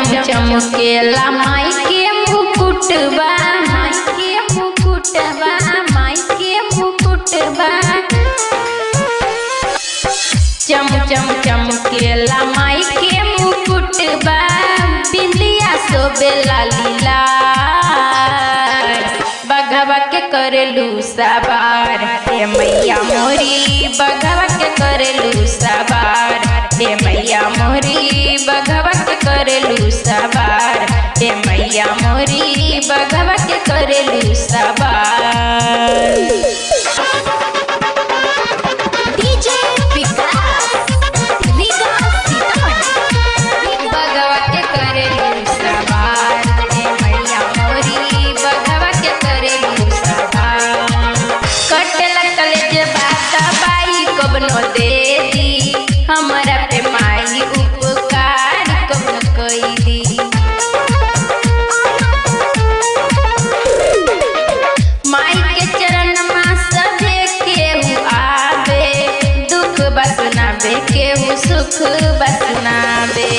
चमकेला माई के मुकुटबा, माई के मुकुटबा, माई के मुकुटबा। चमकेला माई के मुकुटबा, बिंदिया शोभेला लीला। बघवा के करेलू सवार हे मैया मोरी, बघवा के करेलू सवार हे मैया मोरी, बघवा के करेलू सवार हे मैया मोरी, बघवा के करेलू सवार। कबनो दे दी हमारा पे माई उपकार कबनो कोई दी। माई के चरण में सभे केहू आवे, दुख बसनाबे केहू सुख बसनाबे।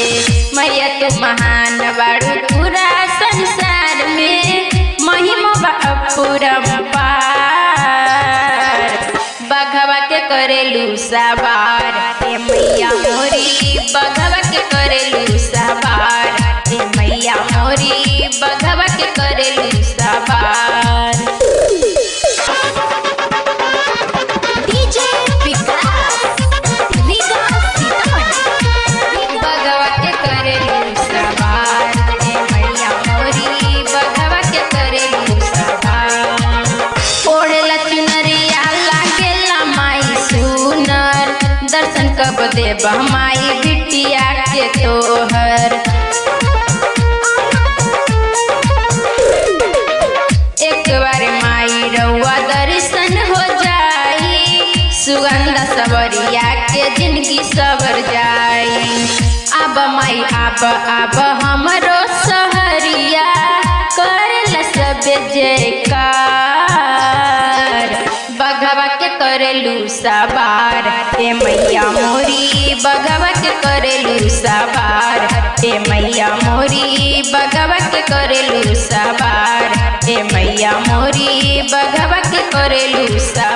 मैया तो महान बाड़ू पूरा संसार में, महिमा अपरंपार। बघवा के करेलू सवार हे मैया मोरी, बघवा के करेलू सवार हे मैया मोरी, बघवा के करेलू सवार। बघवा के करेलू सवार हे मैया मोरी, बघवा के करेलू सवार। ओढ़ला चुनरिया दर्शन कब देब माई बिटिया के तोहर। एक बार माई रउआ दर्शन हो जाई, सुगंध सवरिया के जिंदगी सवर जाई। अब माई अब हमरो सहरिया करेला सब जयकार। बघवा के करेलू सवार हे मैया मोरी, बघवा के करेलू सवार हे मैया मोरी, बघवा के करेलू सवार हे मैया मोरी, बघवा के करेलू सवार।